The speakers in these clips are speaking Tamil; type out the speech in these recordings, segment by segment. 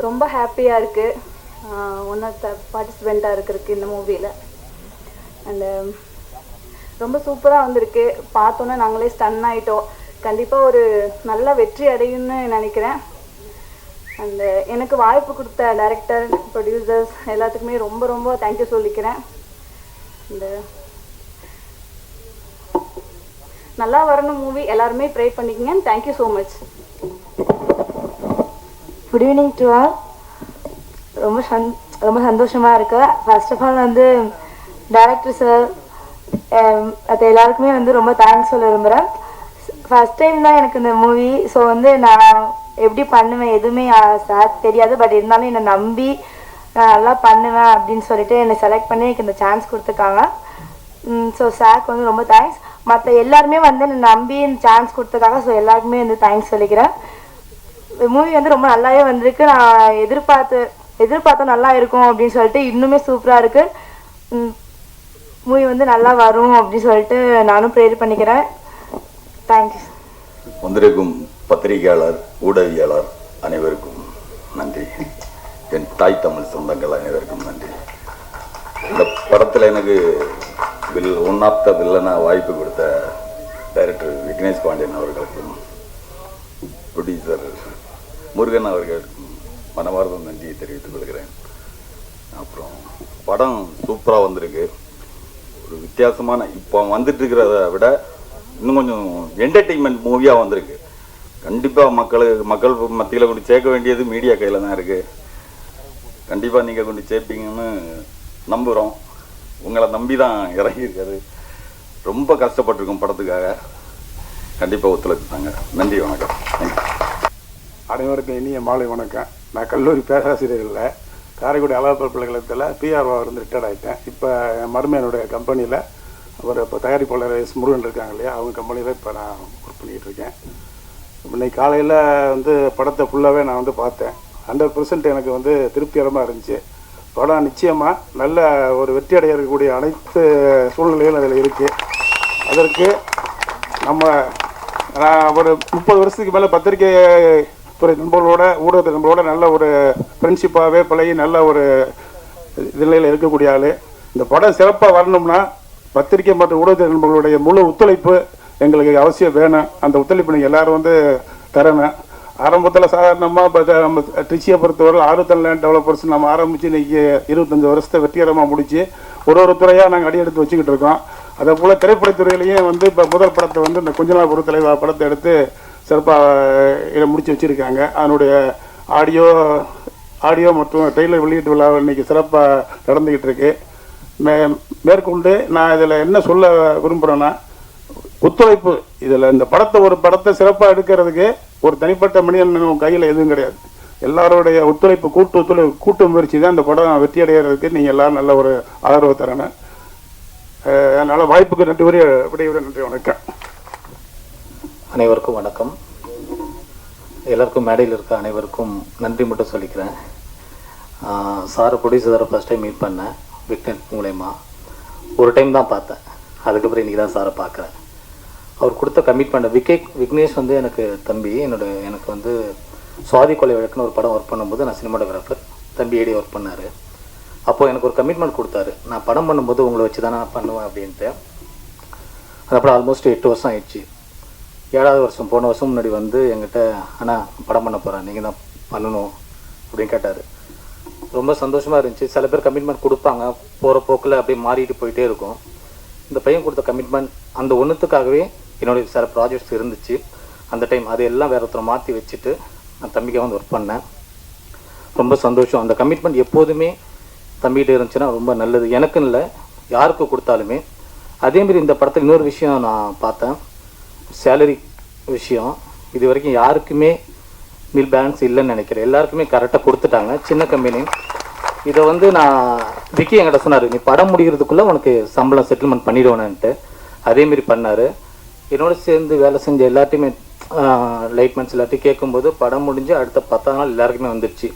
ரொம்ப ஹாப்பியாக இருக்குது ஒன் ஆஃப் த பார்ட்டிசிபெண்ட்டாக இருக்கிறதுக்கு இந்த மூவியில். அண்டு ரொம்ப சூப்பராக வந்திருக்கு. பார்த்தோன்னே நாங்களே ஸ்டன் ஆகிட்டோம். கண்டிப்பாக ஒரு நல்ல வெற்றி அடையும்னு நினைக்கிறேன். அண்டு எனக்கு வாய்ப்பு கொடுத்த டைரக்டர், ப்ரொடியூசர்ஸ் எல்லாத்துக்குமே ரொம்ப ரொம்ப தேங்க்யூ சொல்லிக்கிறேன். அண்டு நல்லா வரணும் மூவி, எல்லாருமே ப்ரே பண்ணிக்கங்க. Thank you so much. Good evening to all. ரொம்ப சந்தோஷமாக இருக்கு. ஃபர்ஸ்ட் ஆஃப் ஆல் வந்து டைரக்டர் சார் அது எல்லாருக்குமே வந்து ரொம்ப தேங்க்ஸ் சொல்ல விரும்புகிறேன். ஃபர்ஸ்ட் டைம் தான் எனக்கு இந்த மூவி. ஸோ வந்து நான் எப்படி பண்ணுவேன் எதுவுமே சார் தெரியாது. பட் இருந்தாலும் என்னை நம்பி நான் நல்லா பண்ணுவேன் அப்படின்னு சொல்லிட்டு என்னை செலக்ட் பண்ணி எனக்கு இந்த சான்ஸ் கொடுத்துருக்காங்க. ஸோ சாருக்கு வந்து ரொம்ப தேங்க்ஸ். மற்ற எல்லாருமே வந்து என்னை நம்பி இந்த சான்ஸ் கொடுத்ததுக்காக ஸோ எல்லாருக்குமே வந்து தேங்க்ஸ் சொல்லிக்கிறேன். மூவி வந்து ரொம்ப நல்லாவே வந்திருக்கு. நான் எதிர்பார்த்தா நல்லா இருக்கும் அப்படின்னு சொல்லிட்டு இன்னுமே சூப்பராக இருக்குது. மூவி வந்து நல்லா வரும் அப்படின்னு சொல்லிட்டு நானும் ப்ரேயர் பண்ணிக்கிறேன். தேங்க்யூ. வந்திருக்கும் பத்திரிகையாளர், ஊடகவியலாளர் அனைவருக்கும் நன்றி. என் தாய் தமிழ் சொந்தங்கள் அனைவருக்கும் நன்றி. இந்த படத்தில் எனக்கு ஒன் ஆஃப் த வில்லனாக வாய்ப்பு கொடுத்த டைரக்டர் விக்னேஷ் பாண்டியன் அவர்களுக்கும், ப்ரொடியூசர் முருகன் அவர்களுக்கும் மனமார்ந்த நன்றியை தெரிவித்துக் கொள்கிறேன். அப்புறம் படம் சூப்பராக வந்திருக்கு. ஒரு வித்தியாசமான இப்போ வந்துட்டு இருக்கிறத விட இன்னும் கொஞ்சம் என்டர்டெயின்மெண்ட் மூவியாக வந்திருக்கு. கண்டிப்பாக மக்கள் மத்தியில் கொண்டு சேர்க்க வேண்டியது மீடியா கையில் தான் இருக்குது. கண்டிப்பாக நீங்கள் கொண்டு சேர்ப்பீங்கன்னு நம்புகிறோம். உங்களை நம்பி தான் இறங்கியிருக்காரு. ரொம்ப கஷ்டப்பட்டிருக்கோம் படத்துக்காக. கண்டிப்பாக ஒத்துழைச்சுட்டாங்க. நன்றி, வணக்கம். அனைவருக்கும் இனிய மாலை வணக்கம். நான் கல்லூரி பேராசிரியர் இல்லை, காரைக்குடி அழகப்பா பல்கலைக்கழகத்தில் பிஆர்ஓ இருந்து ரிட்டையர்ட் ஆகிட்டேன். இப்போ என் மருமையனுடைய கம்பெனியில் ஒரு இப்போ தயாரிப்பாளர் முருகன் இருக்காங்க இல்லையா, அவங்க கம்பெனியில் இப்போ நான் ஒர்க் பண்ணிகிட்டு இருக்கேன். இன்னைக்கு காலையில் வந்து படத்தை ஃபுல்லாகவே நான் வந்து பார்த்தேன். 100% எனக்கு வந்து திருப்திகரமாக இருந்துச்சு. படம் நிச்சயமாக நல்ல ஒரு வெற்றி அடைய இருக்கக்கூடிய அனைத்து சூழ்நிலைகளும் அதில் இருக்குது. அதற்கு நான் ஒரு 30 வருஷத்துக்கு மேலே பத்திரிகை துறை நண்பர்களோட, ஊடகத்துறை நண்பர்களோட நல்ல ஒரு ஃப்ரெண்ட்ஷிப்பாகவே பழகி நல்ல ஒரு நிலையில் இருக்கக்கூடிய ஆள். இந்த படம் சிறப்பாக வரணும்னா பத்திரிகை மற்றும் ஊடகத்துறை நண்பர்களுடைய முழு ஒத்துழைப்பு எங்களுக்கு அவசியம் வேணும். அந்த ஒத்துழைப்பு நீங்கள் எல்லோரும் வந்து தரணும். ஆரம்பத்தில் சாதாரணமாக இப்போ நம்ம ட்ரிச்சியை பொறுத்தவரை 6 லேண்ட் டெவலப்பர்ஸ் நம்ம ஆரம்பித்து இன்றைக்கி 25 வருஷத்தை வெற்றிகரமாக முடித்து ஒரு துறையாக நாங்கள் அடி எடுத்து வச்சுக்கிட்டு இருக்கோம். அதே போல் திரைப்படத்துறையிலையும் வந்து இப்போ முதல் படத்தை வந்து இந்த கொஞ்ச நாள் பொறுத்தலை படத்தை எடுத்து சிறப்பாக இதை முடித்து வச்சுருக்காங்க. அதனுடைய ஆடியோ மற்றும் ட்ரெய்லர் வெளியீட்டு விழா இன்றைக்கி சிறப்பாக நடந்துக்கிட்டு இருக்கு. மேற்கொண்டு நான் இதில் என்ன சொல்ல விரும்புகிறேன்னா, ஒத்துழைப்பு இதில் இந்த படத்தை சிறப்பாக எடுக்கிறதுக்கு ஒரு தனிப்பட்ட மனிதன் கையில் எதுவும் கிடையாது. எல்லாருடைய ஒத்துழைப்பு, கூட்டு முயற்சி தான் இந்த படம் வெற்றி அடைகிறதுக்கு நீங்கள் எல்லோரும் நல்ல ஒரு ஆதரவு தரணும். அதனால் வாய்ப்புக்கு நன்றி, விடையுடன் நன்றி, வணக்கம். அனைவருக்கும் வணக்கம். எல்லாருக்கும் மேடையில் இருக்க அனைவருக்கும் நன்றி மட்டும் சொல்லிக்கிறேன். சாரை ப்ரொடியூசரை ஃபஸ்ட் டைம் மீட் பண்ணேன் விக்னேஷ் மூலயமா. ஒரு டைம் தான் பார்த்தேன். அதுக்கப்புறம் இன்றைக்கி தான் சாரை பார்க்குறேன். அவர் கொடுத்த கமிட்மெண்ட். விக்னேஷ் வந்து எனக்கு தம்பி. எனக்கு வந்து சுவாதி கொலை வழக்குன்னு ஒரு படம் ஒர்க் பண்ணும்போது நான் சினிமாட்டோகிராஃபர், தம்பி ஏடி ஒர்க் பண்ணார். அப்போது எனக்கு ஒரு கமிட்மெண்ட் கொடுத்தாரு, நான் படம் பண்ணும்போது உங்களை வச்சு தான் நான் பண்ணுவேன் அப்படின்ட்டு. அதுக்கப்புறம் ஆல்மோஸ்ட் 8 வருஷம் ஆயிடுச்சு. 7வது வருஷம் போன வருஷம் முன்னாடி வந்து என்கிட்ட, ஆனால் படம் பண்ண போகிறேன், நீங்கள் தான் பண்ணணும் அப்படின்னு கேட்டார். ரொம்ப சந்தோஷமாக இருந்துச்சு. சில பேர் கமிட்மெண்ட் கொடுப்பாங்க, போகிற போக்கில் அப்படியே மாறிட்டு போயிட்டே இருக்கும். இந்த பையன் கொடுத்த கமிட்மெண்ட் அந்த ஒன்றுத்துக்காகவே என்னுடைய சில ப்ராஜெக்ட்ஸ் இருந்துச்சு. அந்த டைம் அது எல்லாம் வேறு ஒருத்தரை மாற்றி வச்சுட்டு நான் தம்பிக்காக வந்து ஒர்க் பண்ணேன். ரொம்ப சந்தோஷம். அந்த கமிட்மெண்ட் எப்போதுமே தம்பிகிட்ட இருந்துச்சுன்னா ரொம்ப நல்லது. எனக்குன்னு இல்லை, யாருக்கு கொடுத்தாலுமே. அதேமாரி இந்த படத்தில் இன்னொரு விஷயம் நான் பார்த்தேன், சேலரி விஷயம். இது வரைக்கும் யாருக்குமே மில் பேலன்ஸ் இல்லைன்னு நினைக்கிறேன். எல்லாருக்குமே கரெக்டாக கொடுத்துட்டாங்க. சின்ன கம்பெனி. இதை வந்து நான் விக்கி என்கிட்ட சொன்னார், நீ படம் முடிகிறதுக்குள்ளே உனக்கு சம்பளம் செட்டில்மெண்ட் பண்ணிடுவேன்ட்டு. அதேமாரி பண்ணார். என்னோட சேர்ந்து வேலை செஞ்ச எல்லாத்தையுமே லைட்மெண்ட்ஸ் எல்லாத்தையும் கேட்கும்போது படம் முடிஞ்சு அடுத்த 10 நாள் எல்லாருக்குமே வந்துடுச்சு.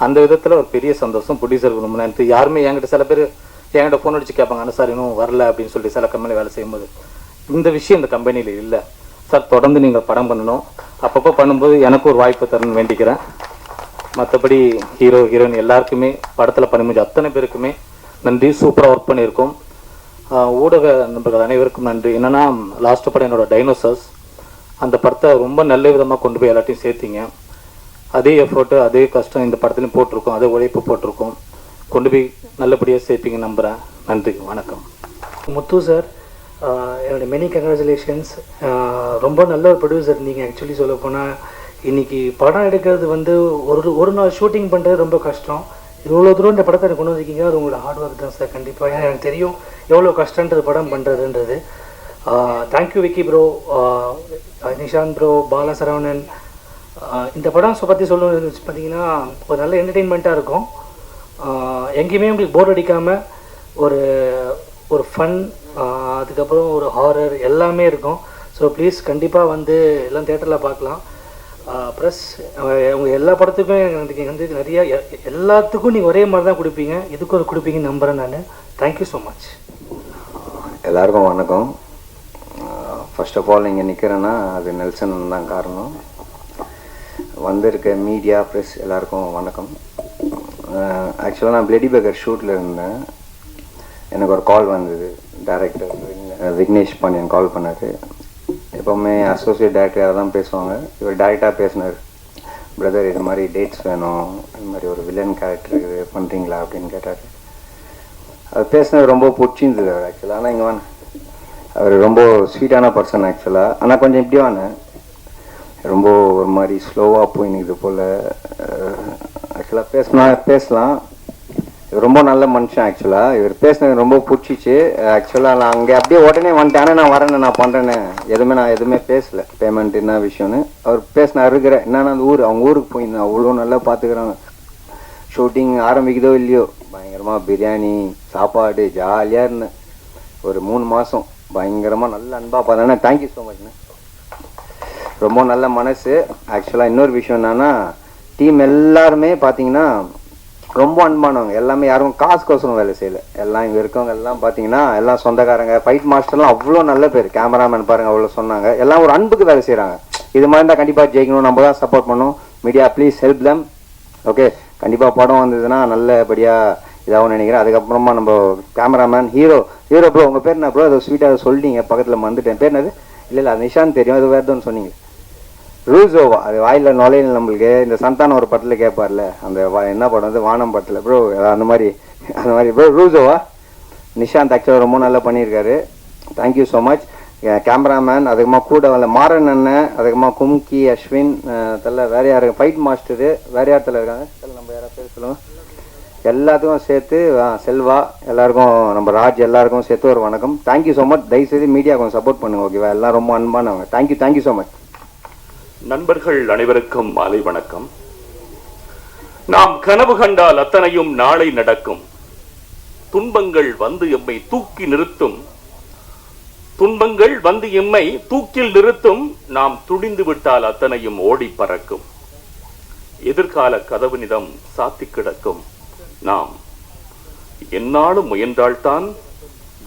அந்த விதத்தில் ஒரு பெரிய சந்தோஷம். ப்ரொடியூசருக்கு ரொம்ப நன்றி. யாருமே என்கிட்ட சில பேர் என்கிட்ட ஃபோன் அடித்து கேட்பாங்க, ஆனால் சார் இன்னும் வரல அப்படின்னு சொல்லி சில கம்பெனியில் வேலை செய்யும்போது. இந்த விஷயம் இந்த கம்பெனியில் இல்லை சார். தொடர்ந்து நீங்கள் படம் பண்ணணும். அப்பப்போ பண்ணும்போது எனக்கு ஒரு வாய்ப்பு தரணும்னு வேண்டிக்கிறேன். மற்றபடி ஹீரோ ஹீரோயின் எல்லாருக்குமே படத்தில் பணிபுரிஞ்ச அத்தனை பேருக்குமே நன்றி. சூப்பராக ஒர்க் பண்ணியிருக்கோம். ஊடக நண்பர்கள் அனைவருக்கும் நன்றி. என்னென்னா லாஸ்ட் படம் என்னோட டைனோசர்ஸ், அந்த படத்தை ரொம்ப நல்ல விதமாக கொண்டு போய் எல்லாத்தையும் சேர்த்திங்க. அதே எஃபர்ட்டு அதே கஷ்டம் இந்த படத்துலையும் போட்டிருக்கோம், அதே உழைப்பு போட்டிருக்கோம். கொண்டு போய் நல்லபடியாக சேர்ப்பீங்க நம்புகிறேன். நன்றி, வணக்கம். முத்து சார், என்னோடய மெனி கங்க்ராச்சுலேஷன்ஸ். ரொம்ப நல்ல ஒரு ப்ரொடியூசர் நீங்கள். ஆக்சுவலி சொல்ல போனால் இன்றைக்கி படம் எடுக்கிறது வந்து ஒரு நாள் ஷூட்டிங் பண்ணுறது ரொம்ப கஷ்டம். இவ்வளோ தூரம் இந்த படத்தை கொண்டு வந்திருக்கீங்க, அது உங்களோட ஹார்ட் ஒர்க் தான் சார். கண்டிப்பாக ஏன்னா எனக்கு தெரியும் எவ்வளோ கஷ்டன்றது படம் பண்ணுறதுன்றது. Thank you Vicky bro, Nishanth bro, Bala Saravanan. இந்த படம் பற்றி சொல்லணும்னு பார்த்தீங்கன்னா ஒரு நல்ல என்டர்டெயின்மெண்ட்டாக இருக்கும். எங்கேயுமே உங்களுக்கு போர் அடிக்காமல் ஒரு ஃபன், அதுக்கப்புறம் ஒரு ஹாரர் எல்லாமே இருக்கும். ஸோ ப்ளீஸ் கண்டிப்பாக வந்து எல்லாம் தேட்டரில் பார்க்கலாம். ப்ளஸ் உங்கள் எல்லா படத்துக்கும் எனக்கு வந்து நிறையா எல்லாத்துக்கும் நீங்கள் ஒரே மாதிரி தான் கொடுப்பீங்க, இதுக்கும் ஒரு கொடுப்பீங்கன்னு நம்புகிறேன் நான். Thank you so much. எல்லாருக்கும் வணக்கம். ஃபர்ஸ்ட் ஆஃப் ஆல் இங்கே நிற்கிறேன்னா அது நெல்சன் தான் காரணம். வந்திருக்க மீடியா ப்ரெஸ் எல்லாருக்கும் வணக்கம். ஆக்சுவலாக நான் பிளடி பேக்கர் ஷூட்டில் இருந்தேன். எனக்கு ஒரு கால் வந்தது. டைரக்டர் விக்னேஷ் பாண்டியன் கால் பண்ணார். எப்போவுமே அசோசியேட் டைரக்டராக தான் பேசுவாங்க. இவர் டைரெக்டாக பேசினார். பிரதர் இது மாதிரி டேட்ஸ் வேணும், இது மாதிரி ஒரு வில்லன் கேரக்டர் இது பண்ணுறீங்களா அப்படின்னு கேட்டார். அது பேசினது ரொம்ப பிடிச்சிருந்தது அவர் ஆக்சுவலாக. ஆனால் இங்கே வாங்க, அவர் ரொம்ப ஸ்வீட்டான பர்சன் ஆக்சுவலாக. ஆனால் கொஞ்சம் இப்படி வாங்க, ரொம்ப ஒரு மாதிரி ஸ்லோவாக போய் நிற்குது போல். ஆக்சுவலாக பேசலாம். இவர் ரொம்ப நல்ல மனுஷன் ஆக்சுவலாக. இவர் பேசினது ரொம்ப பிடிச்சிச்சு ஆக்சுவலாக. நான் அங்கே அப்படியே உடனே வந்துட்டேன். ஆனால் நான் வரேன்னு, நான் பண்ணுறேன்னு நான் எதுவுமே பேசலை. பேமெண்ட் என்ன விஷயம்னு அவர் பேசினா இருக்கிற என்னன்னா அந்த அவங்க ஊருக்கு போயிருந்தேன். அவ்வளோ நல்லா பார்த்துக்கிறாங்க. ஷூட்டிங் ஆரம்பிக்குதோ இல்லையோ பயங்கரமாக பிரியாணி சாப்பாடு ஜாலியாக இருந்தேன். ஒரு 3 மாதம் பயங்கரமாக நல்ல அன்பாக பார்த்தேன்னா தேங்க்யூ ஸோ மச்ண்ணே. ரொம்ப நல்ல மனசு ஆக்சுவலாக. இன்னொரு விஷயம் என்னன்னா டீம் எல்லாருமே பார்த்தீங்கன்னா ரொம்ப அன்பானவங்க. எல்லாமே யாரும் காசுக்கோசரம் வேலை செய்யலை. எல்லாம் இங்கே இருக்கவங்க எல்லாம் பார்த்தீங்கன்னா எல்லாம் சொந்தக்காரங்க. ஃபைட் மாஸ்டர்லாம் அவ்வளோ நல்ல பேர். கேமராமேன் பாருங்கள் அவ்வளோ சொன்னாங்க. எல்லாம் ஒரு அன்புக்கு வேலை செய்கிறாங்க. இது மாதிரி இருந்தால் கண்டிப்பாக ஜெயிக்கணும், நம்ம தான் சப்போர்ட் பண்ணணும். Media please help them. Okay, கண்டிப்பாக படம் வந்ததுன்னா நல்லபடியாக இதாகவும் நினைக்கிறேன். அதுக்கப்புறமா நம்ம கேமராமேன் ஹீரோ ப்ரோ, உங்கள் பேர் என்ன ப்ரோ? அதை ஸ்வீட்டாக சொல்லிட்டீங்க, பக்கத்தில் வந்துட்டேன். பேர் என்னது? இல்லை அது நிஷாந்த் தெரியும். அது வேறு தான் சொன்னீங்க. ரூசோவா, அது வாயில் நுழையில நம்மளுக்கு. இந்த சந்தானம் ஒரு படத்தில் கேட்பார்ல, அந்த என்ன படம் வந்து வானம் படத்தில் ப்ரோ, அந்த மாதிரி ப்ரோ ரூசோவா. நிஷாந்த் ஆக்சுவலாக ரொம்ப நல்லா பண்ணியிருக்காரு. Thank you so much. கேமராமேன், அதுக்குமா கூட வரல மாறன் அண்ணன், அதுக்குமா கும்கி, அஸ்வின் தெரியல வேறு யார், ஃபைட் மாஸ்டரு வேறு யார் தெரியல இருக்காங்க தெரியல, நம்ம யாராவது பேர் சொல்லுவோம். எல்லாத்துக்கும் சேர்த்து செல்வா, எல்லாருக்கும் நம்ம ராஜ் எல்லாருக்கும் சேர்த்து ஒரு வணக்கம். Thank you so much. தயவுசெய்து மீடியா கொஞ்சம் சப்போர்ட் பண்ணுங்க ஓகேவா? எல்லாம் ரொம்ப அன்பானவங்க. Thank you so much. நண்பர்கள் அனைவருக்கும் மாலை வணக்கம். நாம் கனவு கண்டால் அத்தனையும் நாளை நடக்கும். துன்பங்கள் வந்து எம்மை தூக்கி நிறுத்தும். துன்பங்கள் வந்து எம்மை தூக்கில் நிறுத்தும். நாம் துணிந்து விட்டால் அத்தனையும் ஓடி பறக்கும். எதிர்கால கதவு நிதம் சாத்தி கிடக்கும். நாம் எந்நாளும் முயன்றால்தான்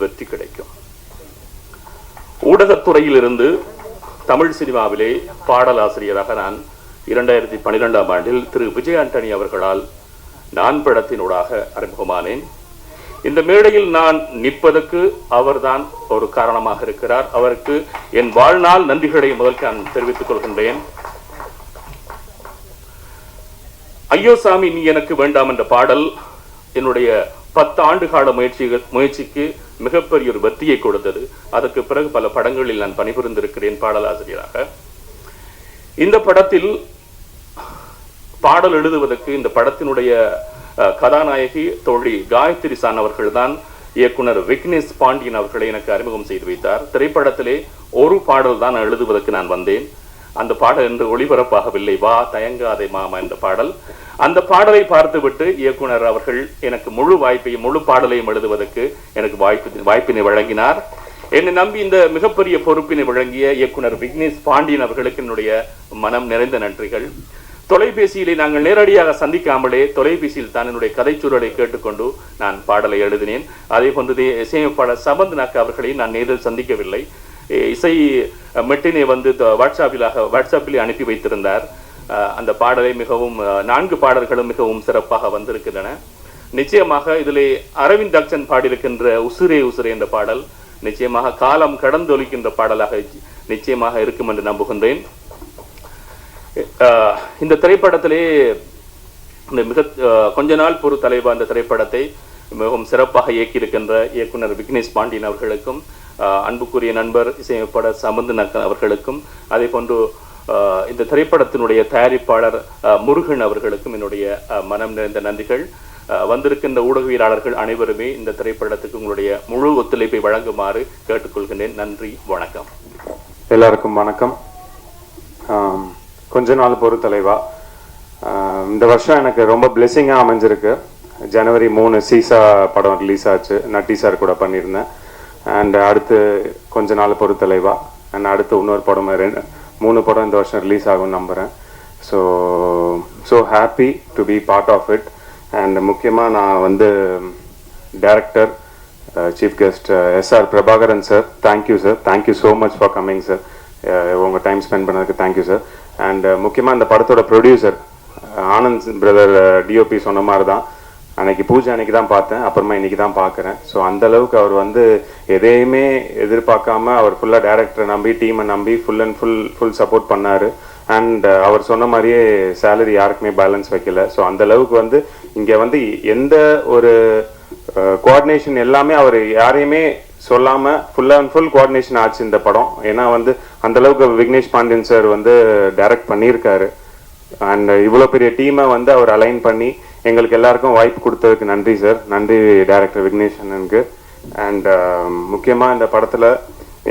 வெற்றி கிடைக்கும். ஊடகத்துறையில் இருந்து தமிழ் சினிமாவிலே பாடலாசிரியராக நான் 2012ஆம் ஆண்டில் திரு விஜய் ஆண்டனி அவர்களால் நான் படத்தினூடாக அறிமுகமானேன். இந்த மேடையில் நான் நிற்பதற்கு அவர்தான் ஒரு காரணமாக இருக்கிறார். அவருக்கு என் வாழ்நாள் நன்றிகளை முதல் நான் தெரிவித்துக் கொள்கின்றேன். ஐயோ சாமி நீ எனக்கு வேண்டாம் என்ற பாடல் என்னுடைய 10 ஆண்டு கால முயற்சிக்கு மிகப்பெரிய ஒரு வெற்றியை கொடுத்தது. அதற்கு பிறகு பல படங்களில் நான் பணிபுரிந்திருக்கிறேன் பாடலாசிரியராக. இந்த படத்தில் பாடல் எழுதுவதற்கு இந்த படத்தினுடைய கதாநாயகி தோழி காயத்ரி சான் அவர்கள் தான் இயக்குனர் விக்னேஷ் பாண்டியன் அவர்களை எனக்கு அறிமுகம் செய்து வைத்தார். திரைப்படத்திலே ஒரு பாடல் தான் எழுதுவதற்கு நான் வந்தேன். அந்த பாடல் என்று ஒளிபரப்பாகவில்லை. வா தயங்காதே மாமா என்ற பாடல். அந்த பாடலை பார்த்துவிட்டு இயக்குனர் அவர்கள் எனக்கு முழு பாடலையும் எழுதுவதற்கு எனக்கு வாய்ப்பினை வழங்கினார். என்னை நம்பி இந்த மிகப்பெரிய பொறுப்பினை வழங்கிய இயக்குனர் விக்னேஷ் பாண்டியன் அவர்களுக்கு என்னுடைய மனம் நிறைந்த நன்றிகள். தொலைபேசியிலே நாங்கள் நேரடியாக சந்திக்காமலே தொலைபேசியில் தான் என்னுடைய கதைச்சூழலை கேட்டுக்கொண்டு நான் பாடலை எழுதினேன். அதே போன்று இசையமைப்பாளர் சபந்த் நாக் அவர்களை நான் நேரில் சந்திக்கவில்லை. இசை மெட்டினை வந்து வாட்ஸ்அப்பிலே அனுப்பி வைத்திருந்தார். அந்த பாடலை மிகவும் 4 பாடல்களும் மிகவும் சிறப்பாக வந்திருக்கின்றன. நிச்சயமாக இதிலே அரவிந்த் அக்சன் பாடியிருக்கின்ற உசுரே உசுரே என்ற பாடல் நிச்சயமாக காலம் கடந்தொலிக்கின்ற பாடலாக நிச்சயமாக இருக்கும் என்று நம்புகின்றேன். இந்த திரைப்படத்திலே இந்த கொஞ்ச நாள் பொறு தலைவா அந்த திரைப்படத்தை மிகவும் சிறப்பாக இயக்கியிருக்கின்ற இயக்குனர் விக்னேஷ் பாண்டியன் அவர்களுக்கும், அன்புக்குரிய நண்பர் இசையமைப்பாளர் சம்பந்தன் அவர்களுக்கும், அதே போன்று இந்த திரைப்படத்தினுடைய தயாரிப்பாளர் முருகன் அவர்களுக்கும் என்னுடைய மனம் நிறைந்த நன்றிகள். வந்திருக்கின்ற ஊடகவியலாளர்கள் அனைவருமே இந்த திரைப்படத்துக்கு உங்களுடைய முழு ஒத்துழைப்பை வழங்குமாறு கேட்டுக்கொள்கின்றேன். நன்றி, வணக்கம். எல்லாருக்கும் வணக்கம். கொஞ்ச நாள் பொறு தலைவா, இந்த வருஷம் எனக்கு ரொம்ப பிளெஸிங்காக அமைஞ்சிருக்கு. ஜனவரி 3 சீசா படம் ரிலீஸ் ஆச்சு, நட்டி சார் கூட பண்ணியிருந்தேன். அண்ட் அடுத்து கொஞ்ச நாள் பொறு தலைவா, அண்ட் அடுத்து இன்னொரு படம் 3 படம் இந்த வருஷம் ரிலீஸ் ஆகும்னு நம்புகிறேன். So happy to be part of it. And முக்கியமாக நான் வந்து director chief guest S R Prabhakaran sir, thank you sir, thank you so much for coming sir. உங்கள் டைம் ஸ்பெண்ட் பண்ணதுக்கு தேங்க்யூ சார். அண்ட் முக்கியமாக இந்த படத்தோட ப்ரொடியூசர் ஆனந்த் பிரதர் டிஓபி சொன்ன மாதிரி தான், அன்னைக்கு பூஜை அன்னைக்கு தான் பார்த்தேன், அப்புறமா இன்னைக்கு தான் பார்க்குறேன். ஸோ அந்தளவுக்கு அவர் வந்து எதையுமே எதிர்பார்க்காம அவர் ஃபுல்லாக டேரக்டரை நம்பி டீமை நம்பி ஃபுல் அண்ட் ஃபுல் சப்போர்ட் பண்ணார். அண்ட் அவர் சொன்ன மாதிரியே சேலரி யாருக்குமே பேலன்ஸ் வைக்கல. ஸோ அந்தளவுக்கு வந்து இங்கே வந்து எந்த ஒரு கோஆர்டினேஷன் எல்லாமே அவர் யாரையுமே சொல்லாமல் ஃபுல் அண்ட் ஃபுல் கோஆர்டினேஷன் ஆச்சு இந்த படம். ஏன்னா வந்து அந்தளவுக்கு விக்னேஷ் பாண்டியன் சார் வந்து டைரக்ட் பண்ணியிருக்காரு. அண்ட் இவ்வளோ பெரிய டீமை வந்து அவர் அலைன் பண்ணி எங்களுக்கு எல்லாருக்கும் வாய்ப்பு கொடுத்ததுக்கு நன்றி சார், நன்றி டைரக்டர் விக்னேஷ் அண்ணனுக்கு. அண்ட் முக்கியமாக இந்த படத்தில்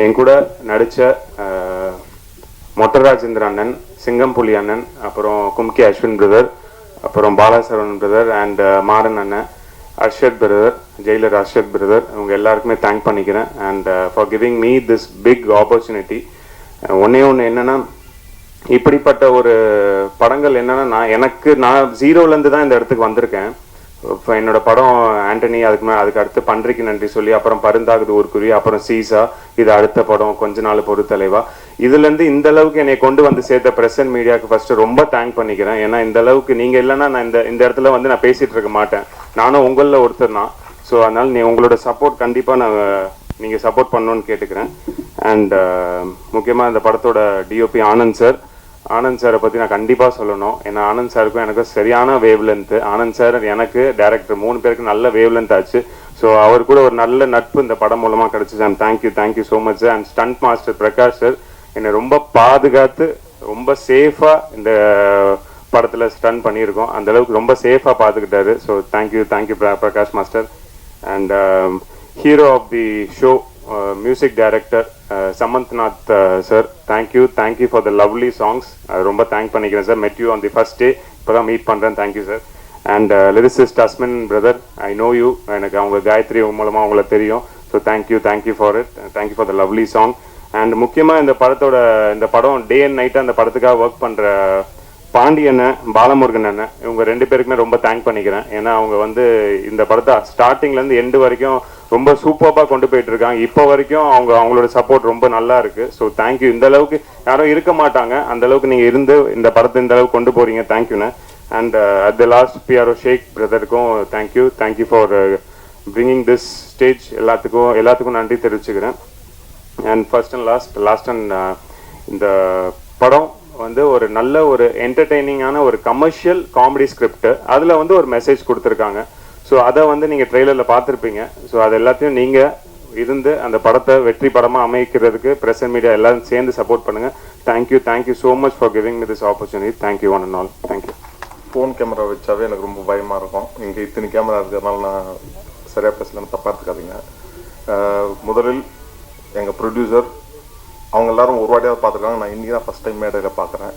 என் கூட நடித்த மொட்டராஜேந்திர அண்ணன், சிங்கம்புலி அண்ணன், அப்புறம் கும்கி அஸ்வின் பிரதர், அப்புறம் பாலாசரவணன் பிரதர், அண்ட் மாறன் அண்ணன், Arshad brother, Jailer Arshad brother, இவங்க எல்லாருக்குமே தேங்க் பண்ணிக்கிறேன். And for giving me this big opportunity. ஒன்று என்னென்னா, இப்படிப்பட்ட ஒரு படங்கள் என்னன்னா நான் 0லேருந்து தான் இந்த இடத்துக்கு வந்திருக்கேன். இப்போ என்னோட படம் ஆண்டனி, அதுக்கு அடுத்து பன்றிக்கு நன்றி சொல்லி, அப்புறம் பருந்தாகுது ஒரு குருவி, அப்புறம் சீசா, இது அடுத்த படம் கொஞ்ச நாள் பொறு தலைவா. இதுலேருந்து இந்த அளவுக்கு என்னை கொண்டு வந்து சேர்த்த பிரஸ் அண்ட் மீடியாவுக்கு ஃபர்ஸ்ட் ரொம்ப தேங்க் பண்ணிக்கிறேன். ஏன்னா இந்த அளவுக்கு நீங்கள் இல்லைன்னா நான் இந்த இடத்துல வந்து நான் பேசிகிட்டு இருக்க மாட்டேன். நானும் உங்களில் ஒருத்தர் தான். ஸோ அதனால் உங்களோட சப்போர்ட் கண்டிப்பாக நீங்கள் சப்போர்ட் பண்ணணும்னு கேட்டுக்கிறேன். அண்ட் முக்கியமாக இந்த படத்தோட டிஓபி ஆனந்த் சாரை பற்றி நான் கண்டிப்பாக சொல்லணும். ஏன்னா ஆனந்த் சாருக்கும் எனக்கு சரியான வேவ் லென்த்து. ஆனந்த் சார் எனக்கு டேரக்டர் 3 பேருக்கு நல்ல வேவ் லென்த் ஆச்சு. ஸோ அவர் கூட ஒரு நல்ல நட்பு இந்த படம் மூலமாக கிடச்சிச்சு. And thank you so much sir. And stunt master Prakash sir என்னை ரொம்ப பாதுகாத்து ரொம்ப சேஃபாக இந்த படத்தில் ஸ்டன் பண்ணியிருக்கோம். அந்தளவுக்கு ரொம்ப சேஃபாக பார்த்துக்கிட்டாரு. So thank you Prakash master. And hero of the show music director Samanthnath sir, thank you for the lovely songs. ரொம்ப தேங்க் பண்ணிக்கிறேன் sir. Met you on the first day, இப்போ தான் மீட் பண்ணுறேன். Thank you sir. And lyricist Asmin brother, I know you, எனக்கு அவங்க காயத்ரி மூலமாக அவங்கள தெரியும். So thank you for it, thank you for the lovely song. And முக்கியமாக இந்த படம் டே அண்ட் நைட்டாக அந்த படத்துக்காக ஒர்க் பண்ணுற பாண்டியண்ணன், பாலமுருகன் அண்ணன், இவங்க 2 பேருக்குமே ரொம்ப தேங்க் பண்ணிக்கிறேன். ஏன்னா அவங்க வந்து இந்த படத்தை ஸ்டார்டிங்லேருந்து எண்டு வரைக்கும் ரொம்ப சூப்பராக கொண்டு போயிட்டு இருக்காங்க. இப்போ வரைக்கும் அவங்களோட சப்போர்ட் ரொம்ப நல்லா இருக்கு. So thank you. இந்த அளவுக்கு யாரும் இருக்க மாட்டாங்க, அந்த அளவுக்கு நீங்கள் இருந்து இந்த படத்தை இந்த அளவுக்கு கொண்டு போறீங்க. தேங்க்யூண்ணே. And at the last PRO Sheikh பிரதருக்கும் thank you for bringing this stage. எல்லாத்துக்கும் நன்றி தெரிவிச்சுக்கிறேன். And first and last and இந்த படம் வந்து ஒரு நல்ல ஒரு என்டர்டெய்னிங்கான ஒரு கமர்ஷியல் காமெடி ஸ்கிரிப்ட். அதில் வந்து ஒரு மெசேஜ் கொடுத்துருக்காங்க. ஸோ அதை வந்து நீங்கள் ட்ரெய்லரில் பார்த்துருப்பீங்க. ஸோ அது எல்லாத்தையும் நீங்கள் இருந்து அந்த படத்தை வெற்றி படமாக அமைக்கிறதுக்கு பிரஸ் அண்ட் மீடியா எல்லாரும் சேர்ந்து சப்போர்ட் பண்ணுங்கள். Thank you so much for giving me this opportunity. Thank you one and all. Thank you. Phone camera வச்சாவே எனக்கு ரொம்ப பயமாக இருக்கும். இங்கே இத்தனை கேமரா இருக்கிறதுனால நான் சரியாக பேசலன்னு தப்பாக எடுத்துக்காதீங்க. முதலில் எங்கள் ப்ரொடியூசர் அவங்க எல்லாரும் ஒரு வாட்டியாவது பார்த்துருக்காங்க. நான் இன்றைக்கி தான் ஃபஸ்ட் டைம் மேடையில் பார்க்குறேன்.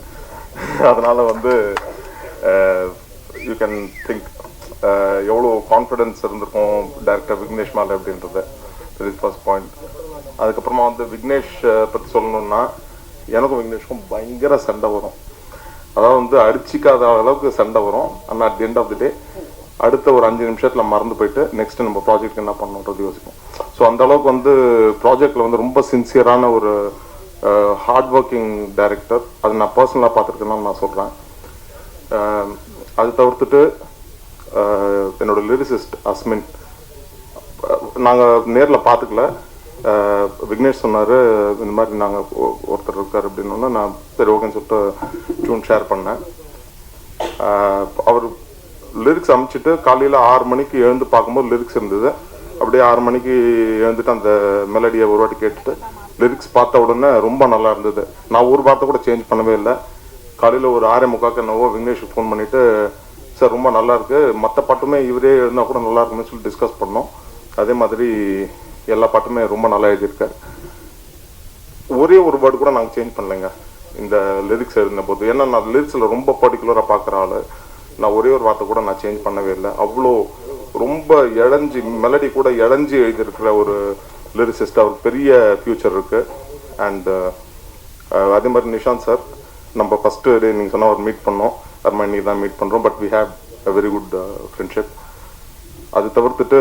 அதனால் வந்து யூ கேன் திங்க் எவ்வளோ கான்ஃபிடென்ஸ் இருந்திருக்கும் டைரக்டர் விக்னேஷ் மேலே அப்படின்றது. இது ஃபர்ஸ்ட் பாயிண்ட். அதுக்கப்புறமா வந்து விக்னேஷ் பற்றி சொல்லணுன்னா, எனக்கும் விக்னேஷ்க்கும் பயங்கர சண்டை வரும். அதாவது வந்து அடிச்சிக்காத அளவுக்கு சண்டை வரும். ஆனால் at the end of the day அடுத்த ஒரு 5 நிமிஷத்தில் மறந்து போயிட்டு நெக்ஸ்ட் நம்ம ப்ராஜெக்ட் என்ன பண்ணணுன்றது யோசிப்போம். ஸோ அந்த அளவுக்கு வந்து ப்ராஜெக்டில் வந்து ரொம்ப சின்சியரான ஒரு ஹார்ட் ஒர்க்கிங் டைரக்டர். அது நான் பர்சனலாக பார்த்துருக்கேன்னு நான் சொல்கிறேன். அது தவிர்த்துட்டு என்னோட லிரிசிஸ்ட் அஸ்மின், நாங்கள் நேரில் பார்த்துக்கல. விக்னேஷ் சொன்னார் இந்த மாதிரி நாங்கள் ஒருத்தர் இருக்கார் அப்படின்னோன்னா நான் சரி ஓகேன்னு சொல்லிட்டு டியூன் ஷேர் பண்ணேன். அவர் லிரிக்ஸ் அமைச்சிட்டு காலையில் 6 மணிக்கு எழுந்து பார்க்கும்போது லிரிக்ஸ் இருந்தது. அப்படியே 6 மணிக்கு எழுந்துட்டு அந்த மெலடியை ஒரு வாட்டி கேட்டுட்டு லிரிக்ஸ் பார்த்த உடனே ரொம்ப நல்லா இருந்தது. நான் ஒரு வார்த்தை கூட சேஞ்ச் பண்ணவே இல்லை. காலையில் ஒரு 6:45 என்னவோ விக்னேஷுக்கு ஃபோன் பண்ணிவிட்டு சார் ரொம்ப நல்லா இருக்கு, மற்ற பாட்டுமே இவரே எழுந்தால் கூட நல்லா இருக்குன்னு சொல்லி டிஸ்கஸ் பண்ணோம். அதே மாதிரி எல்லா பாட்டுமே ரொம்ப நல்லா எழுதியிருக்காரு. ஒரே ஒரு வேர்டு கூட நாங்கள் சேஞ்ச் பண்ணலைங்க இந்த லிரிக்ஸ் எழுதின போது. ஏன்னா நான் லிரிக்ஸில் ரொம்ப பர்டிகுலராக பார்க்குற ஆள். நான் ஒரே ஒரு வார்த்தை கூட நான் சேஞ்ச் பண்ணவே இல்லை. அவ்வளோ ரொம்ப இழஞ்சி மெலடி கூட இழஞ்சி எழுதியிருக்கிற ஒரு லிரிசிஸ்ட். அவருக்கு பெரிய ஃப்யூச்சர் இருக்குது. அண்ட் அதே மாதிரி நிஷாந்த் சார், நம்ம ஃபஸ்ட்டு டே நீங்கள் சொன்னால் அவர் மீட் பண்ணோம், அருமா இன்னைக்கு தான் மீட் பண்ணுறோம். But we have a very good friendship. அது தவிர்த்துட்டு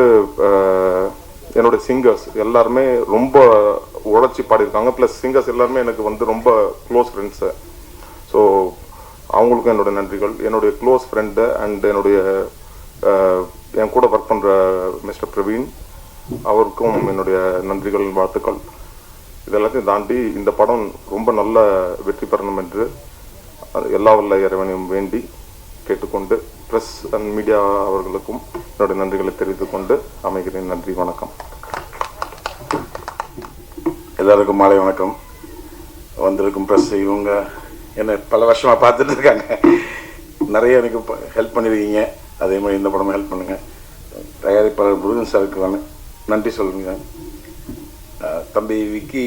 என்னோடய சிங்கர்ஸ் எல்லாருமே ரொம்ப உழைச்சி பாடியிருக்காங்க. ப்ளஸ் சிங்கர்ஸ் எல்லாருமே எனக்கு வந்து ரொம்ப க்ளோஸ் ஃப்ரெண்ட்ஸு. ஸோ அவங்களுக்கும் என்னோட நன்றிகள். என்னுடைய க்ளோஸ் ஃப்ரெண்டு அண்ட் என்னுடைய என் கூட ஒர்க் பண்ணுற மிஸ்டர் பிரவீன், அவருக்கும் என்னுடைய நன்றிகள், வாழ்த்துக்கள். இதெல்லாத்தையும் தாண்டி இந்த படம் ரொம்ப நல்ல வெற்றி பெறணும் என்று எல்லா வல்ல இறைவனையும் வேண்டி கேட்டுக்கொண்டு ப்ரெஸ் அண்ட் மீடியா அவர்களுக்கும் என்னுடைய நன்றிகளை தெரிவித்துக் கொண்டு அமைகிறேன். நன்றி, வணக்கம். எல்லாருக்கும் மாலை வணக்கம். வந்திருக்கும் ப்ரெஸ், இவங்க என்னை பல வருஷமாக பார்த்துட்டு இருக்காங்க. நிறைய எனக்கு ஹெல்ப் பண்ணியிருக்கீங்க. அதே மாதிரி இந்த படமும் ஹெல்ப் பண்ணுங்கள். தயாரிப்பாளர் முருகன் சாருக்கு நன்றி சொல்லுங்க. தம்பி விக்கி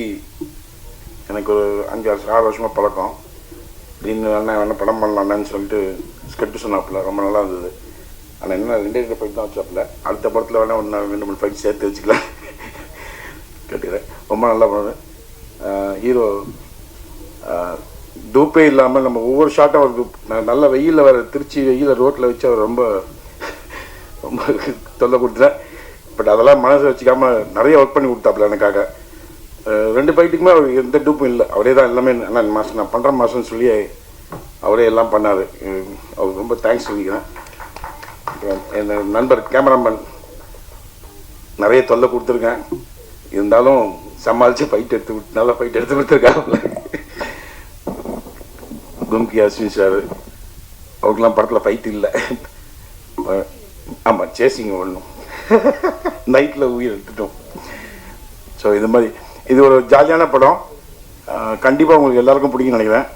எனக்கு ஒரு 5-6 வருஷமாக பழக்கம். திடீர்னு வேணா படம் பண்ணலான்னு சொல்லிட்டு ஸ்கெட்டு சொன்னாப்புல, ரொம்ப நல்லா இருந்தது. ஆனால் என்ன 2 ஃபைட் தான் வச்சாப்புல. அடுத்த படத்தில் வேணால் 1-2-3 ஃபைட் சேர்த்து வச்சுக்கலாம் கேட்டுக்கிறேன். ரொம்ப நல்லா பண்ணுவேன். ஹீரோ டூப்பே இல்லாமல் நம்ம ஒவ்வொரு ஷாட்டும் அவருக்கு நல்ல வெயிலில் வர திருச்சி வெயிலில் ரோட்டில் வச்சு அவர் ரொம்ப ரொம்ப தொல்லை கொடுத்துட்டேன். பட் அதெல்லாம் மனசை வச்சுக்காமல் நிறைய ஒர்க் பண்ணி கொடுத்தாப்புல எனக்காக. 2 ஃபைட்டுக்குமே அவர் எந்த டூப்பும் இல்லை. அவரே தான் எல்லாமே. ஆனால் மாதம் நான் பண்ணுற மாதம்னு சொல்லி அவரே எல்லாம் பண்ணார். அவருக்கு ரொம்ப தேங்க்ஸ் சொல்லிக்கிறேன். என் நண்பர் கேமராமேன் நிறைய தொல்லை கொடுத்துருக்கேன். இருந்தாலும் சமாளித்து ஃபைட் நல்லா ஃபைட் எடுத்து கொடுத்துருக்காங்க. கும்கி அஸ்வின் சார், அவருக்கெல்லாம் படத்தில் ஃபைட் இல்லை. ஆமாம், சேசிங்க ஒன்றும் நைட்டில் உயிர் எடுத்துட்டோம். ஸோ இது மாதிரி இது ஒரு ஜாலியான படம். கண்டிப்பாக உங்களுக்கு எல்லாருக்கும் பிடிக்கும்னு நினைக்கிறேன்.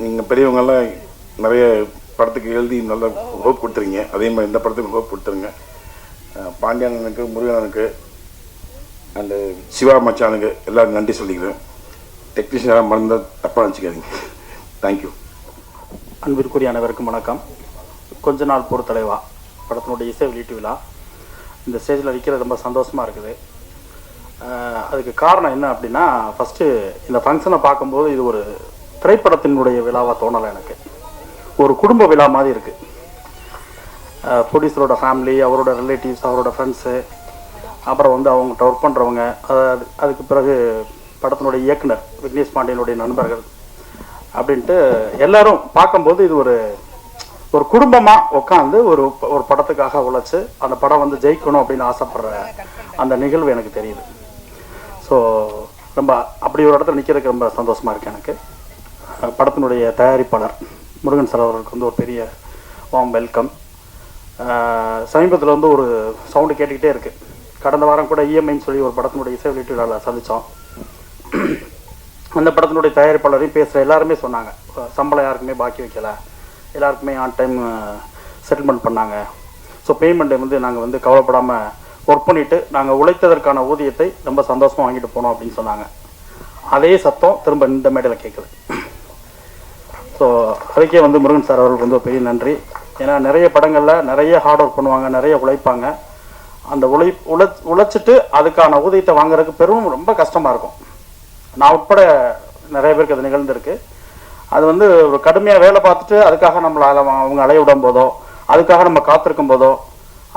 நீங்கள் பெரியவங்கெல்லாம் நிறைய படத்துக்கு எழுதி நல்ல ஹோப் கொடுத்துருங்க. அதே மாதிரி இந்த படத்துக்கு ஹோப் கொடுத்துருங்க. பாண்டியனுக்கு, முருகனுக்கு அண்டு சிவா மச்சானுக்கு எல்லோரும் நன்றி சொல்லிக்கிறேன். டெக்னீஷியனாக மறந்தால் தப்பாக நினச்சிக்காதீங்க. தேங்க்யூ. அன்பிற்குரிய அனைவருக்கும் வணக்கம். கொஞ்ச நாள் பொறுத்தலைவா படத்தினுடைய இசை வெளியீட்டு விழா இந்த ஸ்டேஜில் நிற்கிறது ரொம்ப சந்தோஷமாக இருக்குது. அதுக்கு காரணம் என்ன அப்படின்னா, ஃபஸ்ட்டு இந்த ஃபங்க்ஷனை பார்க்கும்போது இது ஒரு திரைப்படத்தினுடைய விழாவாக தோணலை எனக்கு. ஒரு குடும்ப விழா மாதிரி இருக்குது. ப்ரொடியூசரோட ஃபேமிலி, அவரோட ரிலேட்டிவ்ஸ், அவரோட ஃப்ரெண்ட்ஸு, அப்புறம் வந்து அவங்ககிட்ட ஒர்க் பண்ணுறவங்க, அதுக்கு பிறகு படத்தினுடைய இயக்குனர் விக்னேஷ் பாண்டியனுடைய நண்பர்கள் அப்படின்ட்டு எல்லாரும் பார்க்கும்போது இது ஒரு குடும்பமாக உட்காந்து ஒரு படத்துக்காக உழைச்சி அந்த படம் வந்து ஜெயிக்கணும் அப்படின்னு ஆசைப்படுற அந்த நிகழ்வு எனக்கு தெரியுது. ஸோ ரொம்ப அப்படி ஒரு இடத்துல நிற்கிறதுக்கு ரொம்ப சந்தோஷமாக இருக்குது எனக்கு. படத்தினுடைய தயாரிப்பாளர் முருகன் சார் அவர்களுக்கு வந்து ஒரு பெரிய வார்ம் வெல்கம். சமீபத்தில் வந்து ஒரு சவுண்டு கேட்டுக்கிட்டே இருக்குது. கடந்த வாரம் கூட இஎம்ஐன்னு சொல்லி ஒரு படத்தினுடைய இசை வெளியீட்டு விழாவில் சந்தித்தோம். அந்த படத்தினுடைய தயாரிப்பாளரையும் பேசுகிற எல்லாருமே சொன்னாங்க, சம்பளம் யாருக்குமே பாக்கி வைக்கலை, எல்லாருக்குமே ஆன் டைம் செட்டில்மெண்ட் பண்ணாங்க. ஸோ பேமெண்ட்டை வந்து நாங்கள் வந்து கவலைப்படாமல் ஒர்க் பண்ணிவிட்டு நாங்கள் உழைத்ததற்கான ஊதியத்தை ரொம்ப சந்தோஷமாக வாங்கிட்டு போனோம் அப்படின்னு சொன்னாங்க. அதே சத்தம் திரும்ப இந்த மேடையில் கேட்குது. ஸோ அதுக்கே வந்து முருகன் சார் அவர்களுக்கு வந்து ஒரு பெரிய நன்றி. ஏன்னா நிறைய படங்களில் நிறைய ஹார்ட் ஒர்க் பண்ணுவாங்க, நிறைய உழைப்பாங்க. அந்த உழைச்சிட்டு அதுக்கான ஊதியத்தை வாங்குறதுக்கு பெரும் ரொம்ப கஷ்டமாக இருக்கும். நான் உட்பட நிறைய பேருக்கு அது நிகழ்ந்திருக்கு. அது வந்து ஒரு கடுமையாக வேலை பார்த்துட்டு அதுக்காக நம்மளை அவங்க அலைய விடும் போதோ, அதுக்காக நம்ம காத்திருக்கும் போதோ,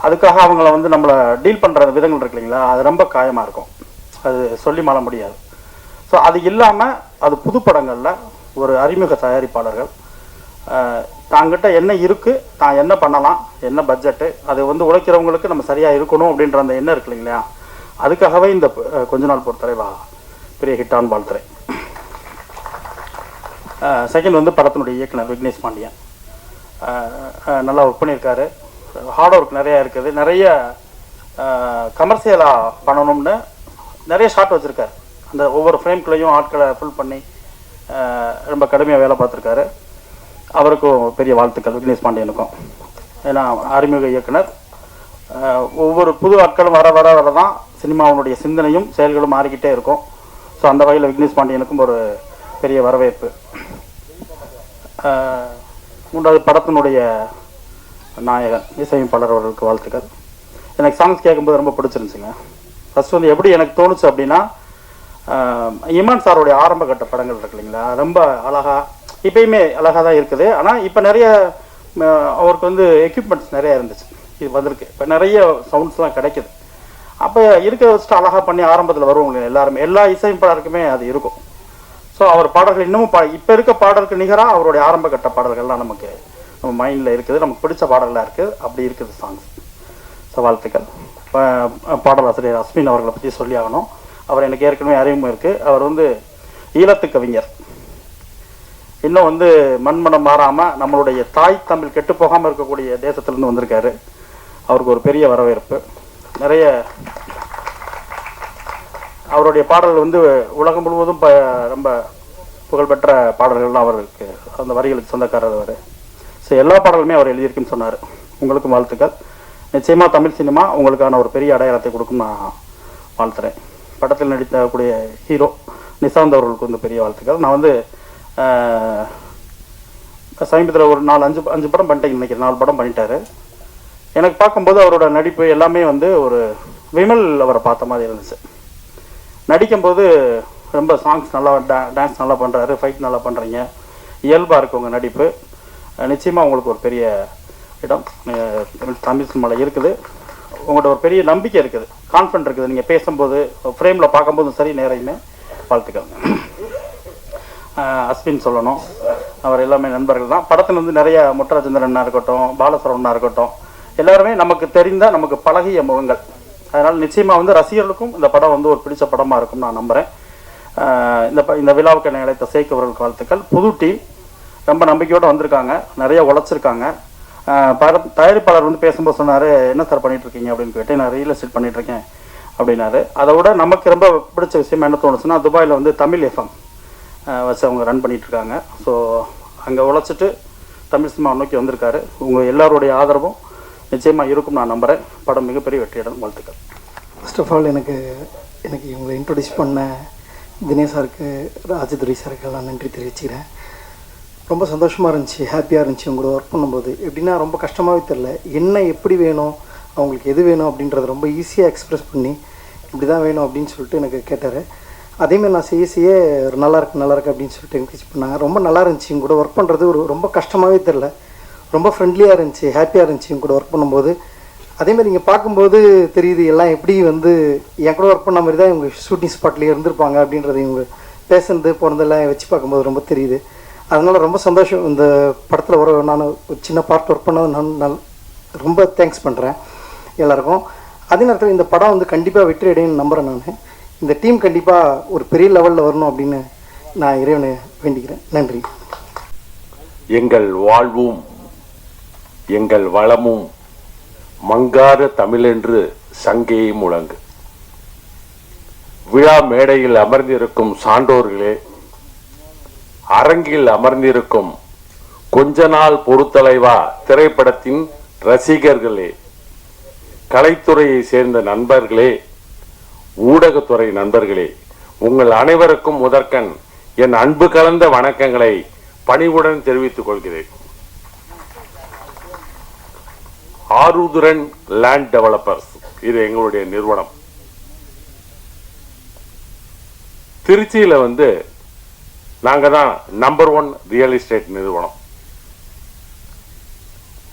அதுக்காக அவங்கள வந்து நம்மளை டீல் பண்ணுற விதங்கள் இருக்கு இல்லைங்களா, அது ரொம்ப காயமாக இருக்கும். அது சொல்லி மாற முடியாது. ஸோ அது இல்லாமல் அது புது படங்களில் ஒரு அறிமுக தயாரிப்பாளர்கள் தாங்கிட்ட என்ன இருக்குது, தான் என்ன பண்ணலாம், என்ன பட்ஜெட்டு, அது வந்து உழைக்கிறவங்களுக்கு நம்ம சரியாக இருக்கணும் அப்படின்ற அந்த எண்ணம் இருக்கு இல்லைங்களா, அதுக்காகவே இந்த கொஞ்ச நாள் பொறுத்தவரை பெரிய ஹிட்டான்னு வாழ்த்துறேன். செகண்ட் வந்து படத்தினுடைய இயக்குனர் விக்னேஷ் பாண்டியன் நல்லா ஒர்க் பண்ணியிருக்காரு. ஹார்ட் ஒர்க் நிறையா இருக்குது. நிறைய கமர்ஷியலாக பண்ணணும்னு நிறைய ஷாட் வச்சுருக்காரு. அந்த ஒவ்வொரு ஃப்ரேம்குள்ளேயும் ஆட்களை ஃபுல் பண்ணி ரொம்ப கடுமையாக வேலை பார்த்துருக்காரு. அவருக்கும் பெரிய வாழ்த்துக்கள் விக்னேஷ் பாண்டியனுக்கும். ஏன்னா அறிமுக இயக்குனர். ஒவ்வொரு புது ஆட்களும் வர வர வர தான் சினிமாவினுடைய சிந்தனையும் செயல்களும் மாறிக்கிட்டே இருக்கும். ஸோ அந்த வகையில் விக்னேஷ் பாண்டியனுக்கும் ஒரு பெரிய வரவேற்பு. மூன்றாவது படத்தினுடைய நாயகன் இசையமைப்பாளர் அவர்களுக்கு வாழ்த்துக்கள். எனக்கு சாங்ஸ் கேட்கும்போது ரொம்ப பிடிச்சிருந்துச்சுங்க. ஃபஸ்ட் வந்து எப்படி எனக்கு தோணுச்சு அப்படின்னா, இமான் சாரோடைய ஆரம்ப கட்ட படங்கள் இருக்கு இல்லைங்களா, ரொம்ப அழகாக இப்பயுமே அழகாக தான் இருக்குது. ஆனால் இப்போ நிறைய அவருக்கு வந்து எக்யூப்மெண்ட்ஸ் நிறையா இருந்துச்சு, இது வந்திருக்கு. இப்போ நிறைய சவுண்ட்ஸ்லாம் கிடைக்குது. அப்போ இருக்க வச்சுட்டு அழகாக பண்ணி ஆரம்பத்தில் வருவாங்க எல்லாருமே, எல்லா இசையமைப்பாளருக்குமே அது இருக்கும். ஸோ அவர் பாடல்கள் இன்னமும் இப்போ இருக்க பாடலுக்கு நிகராக அவருடைய ஆரம்ப கட்ட பாடல்கள்லாம் நமக்கு நம்ம மைண்டில் இருக்குது, நமக்கு பிடிச்ச பாடல்களாக இருக்குது. அப்படி இருக்குது சாங்ஸ். ஸோ வாழ்த்துக்கள். பாடலாசிரியர் அஸ்மின் அவர்களை பற்றி சொல்லி ஆகணும். அவர் எனக்கு ஏற்கனவே அறிமுகம் இருக்குது. அவர் வந்து ஈழத்து கவிஞர். இன்னும் வந்து மண்மனம் மாறாமல் நம்மளுடைய தாய் தமிழ் கெட்டு போகாமல் இருக்கக்கூடிய தேசத்துலேருந்து வந்திருக்காரு. அவருக்கு ஒரு பெரிய வரவேற்பு. நிறைய அவருடைய பாடல்கள் வந்து உலகம் முழுவதும் ரொம்ப புகழ்பெற்ற பாடல்கள்லாம் அவருக்கு, அந்த வரிகளுக்கு சொந்தக்காரர் அவர். ஸோ எல்லா பாடலுமே அவர் எழுதியிருக்குன்னு சொன்னார். உங்களுக்கும் வாழ்த்துக்கள். நிச்சயமாக தமிழ் சினிமா உங்களுக்கான ஒரு பெரிய அடையாளத்தை கொடுக்கும் நான் வாழ்த்துறேன். படத்தில் நடித்தக்கூடிய ஹீரோ நிசாந்த் அவர்களுக்கு வந்து பெரிய வாழ்த்துக்கள். நான் வந்து சமீபத்தில் ஒரு 4-5 படம் பண்ணிட்டேன். இன்றைக்கி 4 படம் பண்ணிட்டாரு. எனக்கு பார்க்கும்போது அவரோட நடிப்பு எல்லாமே வந்து ஒரு விமல் அவரை பார்த்த மாதிரி இருந்துச்சு. நடிக்கும்போது ரொம்ப சாங்ஸ் நல்லா, டான்ஸ் நல்லா பண்ணுறாரு, ஃபைட் நல்லா பண்ணுறீங்க, இயல்பாக இருக்குது உங்கள் நடிப்பு. நிச்சயமாக உங்களுக்கு ஒரு பெரிய இடம் தமிழ் சினிமாவில் இருக்குது. உங்கள்கிட்ட ஒரு பெரிய நம்பிக்கை இருக்குது, கான்ஃபிடன்ட் இருக்குது. நீங்கள் பேசும்போது ஃப்ரேமில் பார்க்கும்போதும் சரி, நேரையுமே வாழ்த்துக்கள். அஸ்வின் சொல்லணும், அவர் எல்லாமே நண்பர்கள் தான். படத்தில் வந்து நிறைய முட்டராஜேந்திரனா இருக்கட்டும், பாலசரவணனா இருக்கட்டும், எல்லாருமே நமக்கு தெரிந்த, நமக்கு பழகிய முகங்கள். அதனால் நிச்சயமாக வந்து ரசிகர்களுக்கும் இந்த படம் வந்து ஒரு பிடிச்ச படமாக இருக்கும்னு நான் நம்புகிறேன். இந்த விழாவுக்கு என்னை அழைத்த சேகவர்களுக்கு வாழ்த்துக்கள். புது டீம் ரொம்ப நம்பிக்கையோடு வந்திருக்காங்க, நிறைய உழைச்சிருக்காங்க. தயாரிப்பாளர் வந்து பேசும்போது சொன்னார், என்ன சார் பண்ணிகிட்ருக்கீங்க அப்படின்னு கேட்டேன். நான் ரியல் எஸ்டேட் பண்ணிகிட்ருக்கேன் அப்படின்னாரு. அதை விட நமக்கு ரொம்ப பிடிச்ச விஷயம் என்ன தோணுச்சுன்னா, துபாயில் வந்து தமிழ் எஃப்எம் வச்சு அவங்க ரன் பண்ணிகிட்ருக்காங்க. ஸோ அங்கே உழைச்சிட்டு தமிழ் சினிமா நோக்கி வந்திருக்காரு. உங்கள் எல்லாருடைய ஆதரவும் நிச்சயமாக இருக்கும் நான் நம்புகிறேன். படம் மிகப்பெரிய வெற்றியிடம். வாழ்த்துக்கள். ஃபர்ஸ்ட் ஆஃப் ஆல் எனக்கு இவங்களை இன்ட்ரொடியூஸ் பண்ண தினேஷ் சாருக்கு, ராஜதுரை சாருக்கு எல்லாம் நன்றி தெரிவிச்சுக்கிறேன். ரொம்ப சந்தோஷமாக இருந்துச்சு, ஹாப்பியாக இருந்துச்சு உங்களோட ஒர்க் பண்ணும்போது. எப்படின்னா ரொம்ப கஷ்டமாகவே தெரில, என்ன எப்படி வேணும், அவங்களுக்கு எது வேணும் அப்படின்றத ரொம்ப ஈஸியாக எக்ஸ்ப்ரெஸ் பண்ணி இப்படி தான் வேணும் அப்படின்னு சொல்லிட்டு எனக்கு கேட்டார். அதேமாதிரி நான் செய்ய நல்லா இருக்கு அப்படின்னு சொல்லிட்டு என்கரேஜ் பண்ணாங்க. ரொம்ப நல்லா இருந்துச்சு. உங்க கூட ஒர்க் பண்ணுறது ரொம்ப கஷ்டமாகவே தெரில, ரொம்ப ஃப்ரெண்ட்லியாக இருந்துச்சு, ஹாப்பியாக இருந்துச்சு உங்க கூட ஒர்க் பண்ணும்போது. அதேமாதிரி நீங்கள் பார்க்கும்போது தெரியுது எல்லாம் எப்படி வந்து என் கூட ஒர்க் பண்ண மாதிரி தான் இவங்க ஷூட்டிங் ஸ்பாட்லேயே இருந்திருப்பாங்க அப்படின்றது இவங்க பேசுனது போனதெல்லாம் வச்சு பார்க்கும்போது ரொம்ப தெரியுது. அதனால் ரொம்ப சந்தோஷம். இந்த படத்தில் நான் ஒரு சின்ன பார்ட் ஒர்க் பண்ணது நான் ரொம்ப தேங்க்ஸ் பண்ணுறேன் எல்லாருக்கும். அதே நேரத்தில் இந்த படம் வந்து கண்டிப்பாக வெற்றி அடையும்னு நம்புகிறேன். நான் இந்த டீம் கண்டிப்பாக ஒரு பெரிய லெவலில் வரணும் அப்படின்னு நான் இறைவனை வேண்டிக்கிறேன். நன்றி. எங்கள் வாழ்வும் எங்கள் வளமும் மங்காத தமிழென்று சங்கே முழங்கு. விழா மேடையில் அமர்ந்திருக்கும் சான்றோர்களே, அரங்கில் அமர்ந்திருக்கும் கொஞ்ச நாள் பொறுத்தலைவா திரைப்படத்தின் ரசிகர்களே, கலைத்துறையை சேர்ந்த நண்பர்களே, ஊடகத்துறை நண்பர்களே, உங்கள் அனைவருக்கும் முதற்கண் என் அன்பு கலந்த வணக்கங்களை பணிவுடன் தெரிவித்துக் கொள்கிறேன். ஆருத்ரன் லேண்ட் டெவலப்பர்ஸ், இது எங்களுடைய நிறுவனம். திருச்சியில வந்து நாங்க தான் நம்பர் 1 ரியல் எஸ்டேட் நிறுவனம்.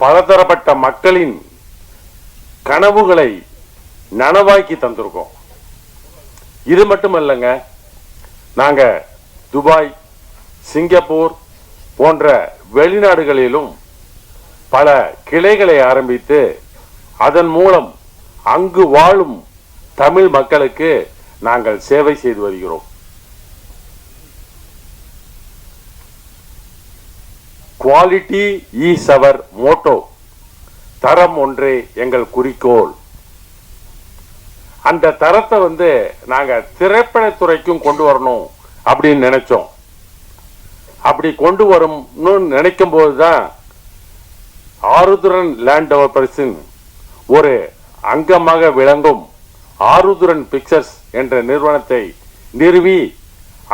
பலதரப்பட்ட மக்களின் கனவுகளை நனவாக்கி தந்திருக்கோம். இது மட்டுமல்லங்க, நாங்க துபாய், சிங்கப்பூர் போன்ற வெளிநாடுகளிலும் பல கிளைகளை ஆரம்பித்து அதன் மூலம் அங்கு வாழும் தமிழ் மக்களுக்கு நாங்கள் சேவை செய்து வருகிறோம். Quality is our motto. தரம் ஒன்றே எங்கள் குறிக்கோள். அந்த தரத்தை நாங்க திரைப்படத்துறைக்கும் கொண்டு வரணும் அப்படின்னு நினைச்சோம். அப்படி கொண்டு வரும்னு நினைக்கும் போதுதான் ஆருத்ரன் லேண்ட் டெவலப்பர்ஸின் ஒரு அங்கமாக விளங்கும் ஆருத்ரன் பிக்சர்ஸ் என்ற நிறுவனத்தை நிறுவி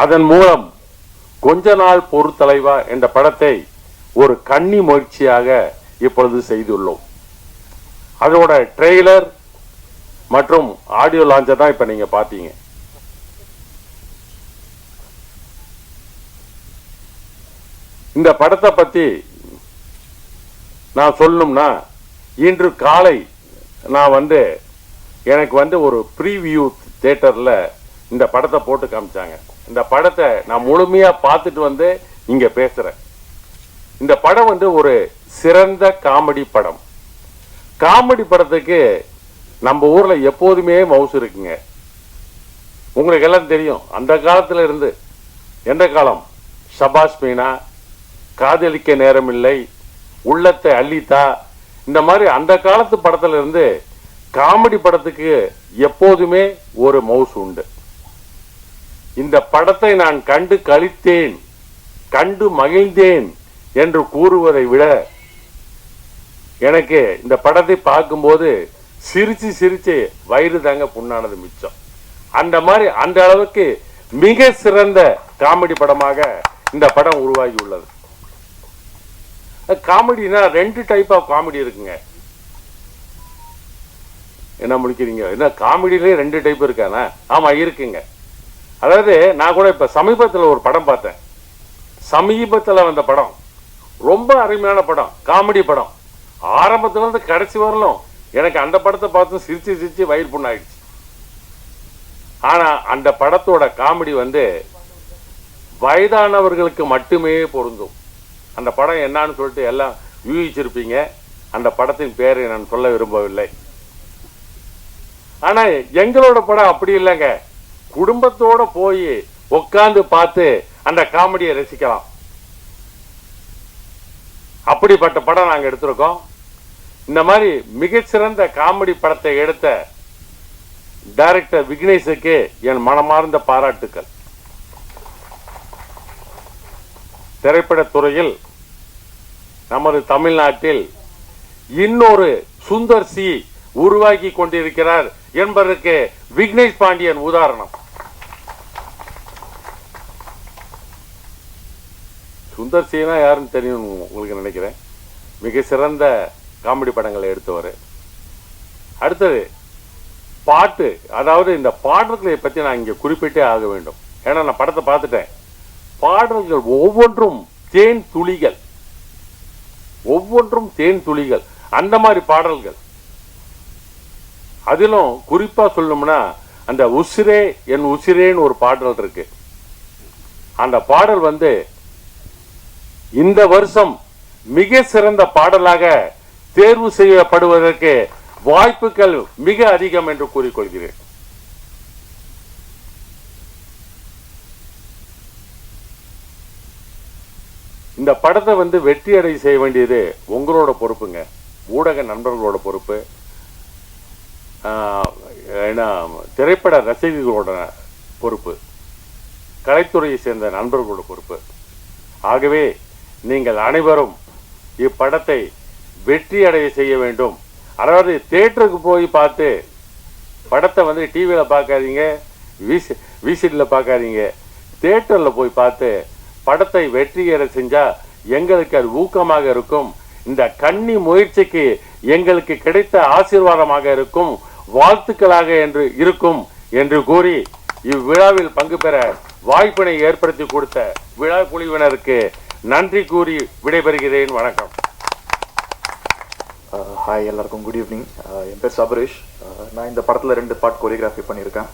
அதன் மூலம் கொஞ்ச நாள் பொறுத்தலைவா என்ற படத்தை ஒரு கன்னி முயற்சியாக இப்பொழுது செய்துள்ளோம். அதோட ட்ரெய்லர் மற்றும் ஆடியோ லான்ச்சை தான் இப்ப நீங்க பாத்தீங்க. இந்த படத்தை பத்தி நான் சொல்லணும்னா, இன்று காலை நான் எனக்கு ஒரு ப்ரீவியூ தியேட்டர்ல இந்த படத்தை போட்டு காமிச்சாங்க. இந்த படத்தை நான் முழுமையா பார்த்துட்டு இங்க பேசுறேன். இந்த படம் ஒரு சிறந்த காமெடி படம். காமெடி படத்துக்கு நம்ம ஊர்ல எப்போதுமே மவுசு இருக்குங்க. உங்களுக்கு எல்லாம் தெரியும். அந்த காலத்துல இருந்து எந்த காலம், சபாஷ் மீனா, காதலிக்க நேரமில்லை, உள்ளத்தை அள்ளித்தா, இந்த மாதிரி அந்த காலத்து படத்துல இருந்து காமெடி படத்துக்கு எப்போதுமே ஒரு மவுசு உண்டு. இந்த படத்தை நான் கண்டு களித்தேன், கண்டு மகிழ்ந்தேன் என்று கூறுவதை விட எனக்கு இந்த படத்தை பார்க்கும்போது சிரிச்சு சிரிச்சு வயிறு தாங்க புண்ணானது மிச்சம். அந்த மாதிரி அந்த அளவுக்கு மிக சிறந்த காமெடி படமாக இந்த படம் உருவாகி உள்ளது. காமெடினா 2 டைப் ஆஃப் காமெடி இருக்குங்க. என்ன முடிக்கிறீங்க? என்ன காமெடியிலே 2 டைப் இருக்கானா? ஆமா இருக்குங்க. அதாவது நான் கூட இப்ப சமீபத்தில் ஒரு படம் பார்த்தேன். சமீபத்தில் வந்த படம் ரொம்ப அருமையான படம், காமெடி படம். ஆரம்பத்துல இருந்து கடைசி வரலும் எனக்கு அந்த படத்தை பார்த்து சிரிச்சு சிரிச்சு வயிறு புண்ணாயிடுச்சு. ஆனா அந்த படத்தோட காமெடி வயதானவர்களுக்கு மட்டுமே பொருந்தும். அந்த படம் என்னன்னு சொல்லிட்டு எல்லாம் யூகிச்சிருப்பீங்க. அந்த படத்தின் பேரை நான் சொல்ல விரும்பவில்லை. ஆனா எங்களோட படம் அப்படி இல்லைங்க. குடும்பத்தோட போய் உட்கார்ந்து பார்த்து அந்த காமெடியை ரசிக்கலாம். அப்படிப்பட்ட படம் நாங்க எடுத்திருக்கோம். இந்த மாதிரி மிகச்சிறந்த காமெடி படத்தை எடுத்த டைரக்டர் விக்னேஷுக்கு என் மனமார்ந்த பாராட்டுக்கள். திரைப்படத்துறையில் நமது தமிழ்நாட்டில் இன்னொரு சுந்தர் சி உருவாக்கி கொண்டிருக்கிறார் என்பதற்கு விக்னேஷ் பாண்டியன் உதாரணம். சுந்தர் சினா யாருன்னு தெரியும் உங்களுக்கு நினைக்கிறேன். மிக சிறந்த காமெடி படங்களை எடுத்தவர். அடுத்தது பாட்டு. அதாவது இந்த பாடல்களை பற்றி நான் இங்கே குறிப்பிட்டே ஆக வேண்டும். ஏன்னா நான் படத்தை பார்த்துட்டேன். பாடல்கள் ஒவ்வொன்றும் தேன் துளிகள், ஒவ்வொன்றும் தேன் துளிகள். அந்த மாதிரி பாடல்கள். அதிலும் குறிப்பா சொல்லணும்னா அந்த உசிரே என் உசிரேன்னு ஒரு பாடல் இருக்கு. அந்த பாடல் இந்த வருஷம் மிக சிறந்த பாடலாக தேர்வு செய்யப்படுவதற்கு வாய்ப்புகள் மிக அதிகம் என்று கூறிக்கொள்கிறேன். இந்த படத்தை வெற்றி அடை செய்ய வேண்டியது உங்களோட பொறுப்புங்க, ஊடக நண்பர்களோட பொறுப்பு, திரைப்பட ரசிகர்களோட பொறுப்பு, கலைத்துறையை சேர்ந்த நண்பர்களோட பொறுப்பு. ஆகவே நீங்கள் அனைவரும் இப்படத்தை வெற்றி அடைய செய்ய வேண்டும். அதாவது தியேட்டருக்கு போய் பார்த்து படத்தை டிவியில் பார்க்காதீங்க, விசிடியில் பார்க்காதீங்க. தியேட்டரில் போய் பார்த்து படத்தை வெற்றியடை செஞ்சா எங்களுக்கு அது ஊக்கமாக இருக்கும். இந்த கன்னி முயற்சிக்கு எங்களுக்கு கிடைத்த ஆசீர்வாதமாக இருக்கும், வாழ்த்துக்களாக என்று இருக்கும் என்று கூறி இவ்விழாவில் பங்கு பெற வாய்ப்பினை ஏற்படுத்தி கொடுத்த விழா குழுவினருக்கு நன்றி கூறி விடைபெறுகிறேன். வணக்கம். ஹாய், எல்லாருக்கும் குட் ஈவினிங். என் பேர் சபரீஷ். நான் இந்த படத்தில் 2 பாட்டு கொரியோகிராஃபி பண்ணியிருக்கேன்.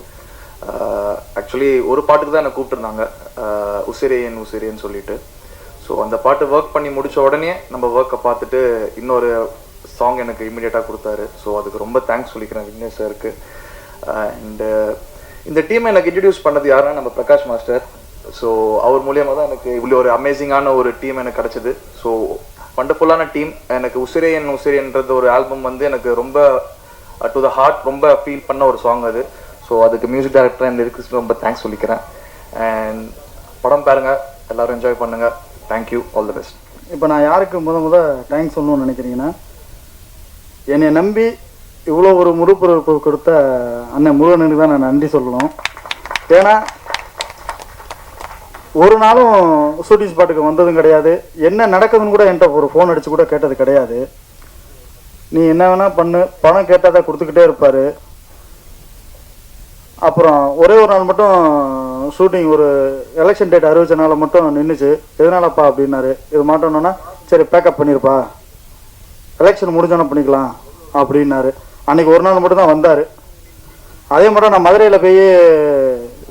ஆக்சுவலி ஒரு பாட்டுக்கு தான் என்னை கூப்பிட்டுருந்தாங்க, உசிரேன் உசிரேன்னு சொல்லிட்டு. ஸோ ஸோ அந்த பாட்டு ஒர்க் பண்ணி முடித்த உடனே நம்ம ஒர்க்கை பார்த்துட்டு இன்னொரு சாங் எனக்கு இமீடியட்டாக கொடுத்தாரு. ஸோ அதுக்கு ரொம்ப தேங்க்ஸ் சொல்லிக்கிறேன் விக்னேஷ் சாருக்கு. அண்டு இந்த டீமை எனக்கு இன்ட்ரடியூஸ் பண்ணது யாருன்னா நம்ம பிரகாஷ் மாஸ்டர். ஸோ அவர் மூலியமாக தான் எனக்கு இவ்வளோ ஒரு அமேசிங்கான ஒரு டீம் எனக்கு கிடச்சிது. ஸோ வண்டர்ஃபுல்லான டீம். எனக்கு உசிரியன்றது ஒரு ஆல்பம் வந்து எனக்கு ரொம்ப டு த ஹார்ட், ரொம்ப ஃபீல் பண்ண ஒரு சாங் அது. ஸோ அதுக்கு மியூசிக் டைரக்டர் அண்ட் லிரிக்ஸ் ரொம்ப தேங்க்ஸ் சொல்லிக்கிறேன். அண்ட் படம் பாருங்கள், எல்லோரும் என்ஜாய் பண்ணுங்கள். Thank you, all the best. இப்போ நான் யாருக்கு முத தேங்க்ஸ் சொல்லணும்னு நினைக்கிறீங்கன்னா, என்னை நம்பி இவ்வளோ ஒரு முறுப்பு கொடுத்த அண்ணன் முருகனுக்கு தான் நான் நன்றி சொல்லணும். ஏன்னா ஒரு நாளும் ஷூட்டிங் ஸ்பாட்டுக்கு வந்ததும் கிடையாது, என்ன நடக்குதுன்னு கூட என்கிட்ட ஒரு ஃபோன் அடித்து கூட கேட்டது கிடையாது. நீ என்ன வேணால் பண்ணு, பணம் கேட்டால் தான் கொடுத்துக்கிட்டே இருப்பார். அப்புறம் ஒரே ஒரு நாள் மட்டும் ஷூட்டிங் ஒரு எலெக்ஷன் டேட் அறிவிச்சனால மட்டும் நின்றுச்சு. எதனாலப்பா அப்படின்னாரு. இது மாட்டோன்னா சரி பேக்கப் பண்ணியிருப்பா, எலெக்ஷன் முடிஞ்சோன்னா பண்ணிக்கலாம் அப்படின்னாரு. அன்றைக்கி ஒரு நாள் மட்டும் தான் வந்தார். அதே மாதிரி நான் மதுரையில் போய்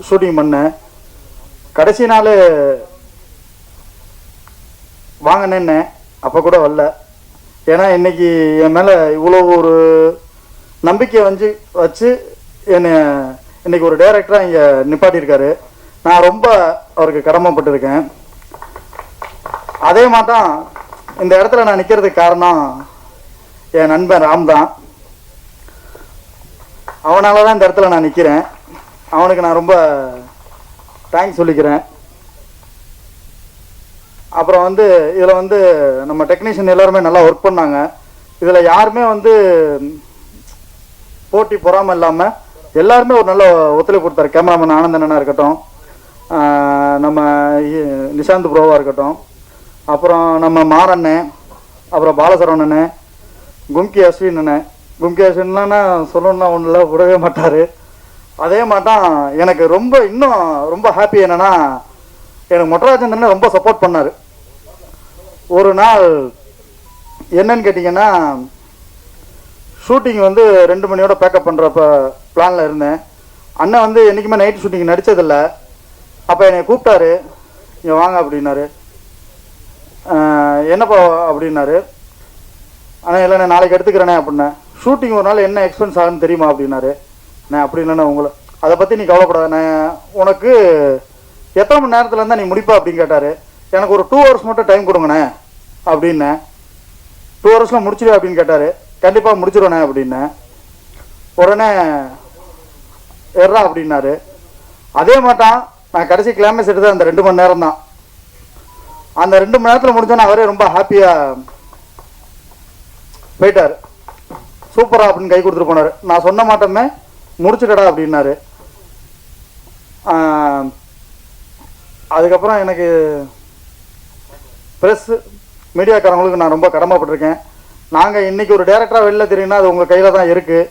ஷூட்டிங் பண்ணேன். கடைசி நாள் வாங்கினேன்னு அப்போ கூட வரல. ஏன்னா இன்னைக்கு என் மேலே இவ்வளோ ஒரு நம்பிக்கை வச்சு என்னை இன்னைக்கு ஒரு டைரக்டராக இங்கே நிப்பாட்டியிருக்காரு. நான் ரொம்ப அவருக்கு கடமைப்பட்டிருக்கேன். அதே மாதிரி தான் இந்த இடத்துல நான் நிற்கிறதுக்கு காரணம் என் நண்பன் ராம் தான். அவனால தான் இந்த இடத்துல நான் நிற்கிறேன். அவனுக்கு நான் ரொம்ப தேங்க்ஸ் சொல்லிக்கிறேன். அப்புறம் வந்து இதில் வந்து நம்ம டெக்னீஷியன் எல்லாருமே நல்லா ஒர்க் பண்ணாங்க. இதில் யாருமே வந்து போட்டி பொறாமல் இல்லாமல் எல்லாருமே ஒரு நல்ல ஒத்துழைப்பு கொடுத்தாரு. கேமராமேன் ஆனந்தனா இருக்கட்டும், நம்ம நிஷாந்த் ப்ரோவாக இருக்கட்டும், அப்புறம் நம்ம மாறண்ணன், அப்புறம் பாலசரவணன், கும்கி அஸ்வின். கும்கி அஸ்வின்னா சொல்லணும்னா ஒன்றும் விடவே மாட்டார். அதே மாதிரி தான் எனக்கு இன்னும் ரொம்ப ஹாப்பி என்னென்னா, எனக்கு மொட்டராஜன் ரொம்ப சப்போர்ட் பண்ணார். ஒரு நாள் என்னன்னு கேட்டிங்கன்னா, ஷூட்டிங் வந்து 2 மணியோட பேக்கப் பண்ணுறப்ப பிளானில் இருந்தேன். அண்ணன் வந்து என்றைக்குமே நைட் ஷூட்டிங் நடித்ததில்லை. அப்போ என்னை கூப்பிட்டாரு, இங்கே வாங்க அப்படின்னாரு. என்னப்பா அப்படின்னாரு. ஆனால் இல்லைண்ணே நாளைக்கு எடுத்துக்கிறேனே அப்படின்னேன். ஷூட்டிங் ஒரு நாள் என்ன எக்ஸ்பென்ஸ் ஆகுன்னு தெரியுமா அப்படின்னாரு. நான் அப்படி இல்லைண்ணே, உங்களை அதை பற்றி நீ கவலைப்படாத, உனக்கு எத்தனை மணி நேரத்தில் இருந்தால் நீ முடிப்பா அப்படின்னு கேட்டார். எனக்கு ஒரு 2 hours மட்டும் டைம் கொடுங்கண்ணே அப்படின்னேன். 2 hours முடிச்சிடு அப்படின்னு கேட்டார். கண்டிப்பாக முடிச்சிடுவேண்ணே அப்படின்னேன். உடனே எறா அப்படின்னாரு. அதே மாட்டான் நான் கடைசி கிளைமேக்ஸ் எடுத்தது அந்த 2 மணி நேரம் தான். அந்த 2 மணி நேரத்தில் முடிஞ்சோன்னா அவரே ரொம்ப ஹாப்பியாக போயிட்டார். சூப்பரா அப்படின்னு கை கொடுத்துட்டு போனார். நான் சொன்ன மாட்டோமே முடிச்சுட்டடா அப்படின்னாரு. அதுக்கப்புறம் எனக்கு ப்ரெஸ் மீடியாக்காரங்களுக்கு நான் ரொம்ப கடமைப்பட்டிருக்கேன். நாங்கள் இன்றைக்கி ஒரு டைரக்டராக வெளில தெரியும்னா அது உங்கள் கையில் தான் இருக்குது.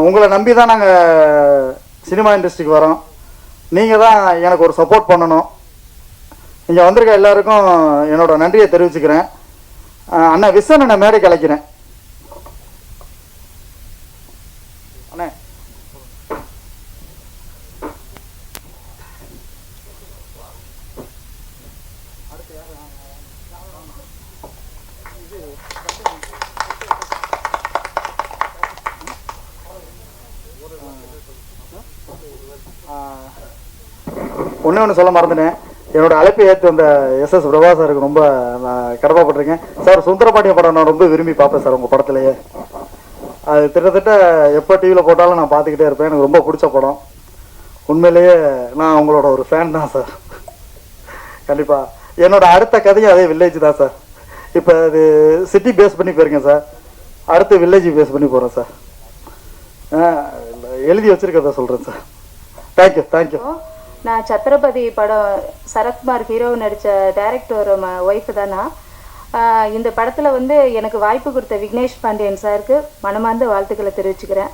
உங்களை நம்பி தான் நாங்கள் சினிமா இண்டஸ்ட்ரிக்கு வரோம். நீங்கள் தான் எனக்கு ஒரு சப்போர்ட் பண்ணணும். இங்கே வந்திருக்க எல்லாருக்கும் என்னோட நன்றியை தெரிவிச்சுக்கிறேன். அண்ணா விஸ்வன் நான் மேடைக்கு அழைக்கிறேன். அண்ணே ஒன்று சொல்ல மறந்துட்டேன். என்னோட அழைப்பை ஏற்று வந்த SS பிரபா சாருக்கு ரொம்ப நான் கடமைப்பட்டிருக்கேன். சார் சுந்தரபாண்டிய படம் நான் ரொம்ப விரும்பி பார்ப்பேன் சார். உங்கள் படத்துலையே அது கிட்டத்தட்ட எப்போ டிவியில் போட்டாலும் நான் பார்த்துக்கிட்டே இருப்பேன். எனக்கு ரொம்ப பிடிச்ச படம். உண்மையிலேயே நான் உங்களோட ஒரு ஃபேன் தான் சார். கண்டிப்பாக என்னோட அடுத்த கதையும் அதே வில்லேஜ் தான் சார். இப்போ அது சிட்டி பேஸ் பண்ணி போயிருக்கேன் சார். அடுத்து வில்லேஜ் பேஸ் பண்ணி போகிறேன் சார். எழுதி வச்சிருக்கிறத சொல்கிறேன் சார். தேங்க்யூ. நான் சத்ரபதி படம் சரத்குமார் ஹீரோ நடித்த டைரக்டர் ஒய்ஃபு தானா. இந்த படத்தில் வந்து எனக்கு வாய்ப்பு கொடுத்த விக்னேஷ் பாண்டியன் சாருக்கு மனமார்ந்த வாழ்த்துக்களை தெரிவிச்சுக்கிறேன்.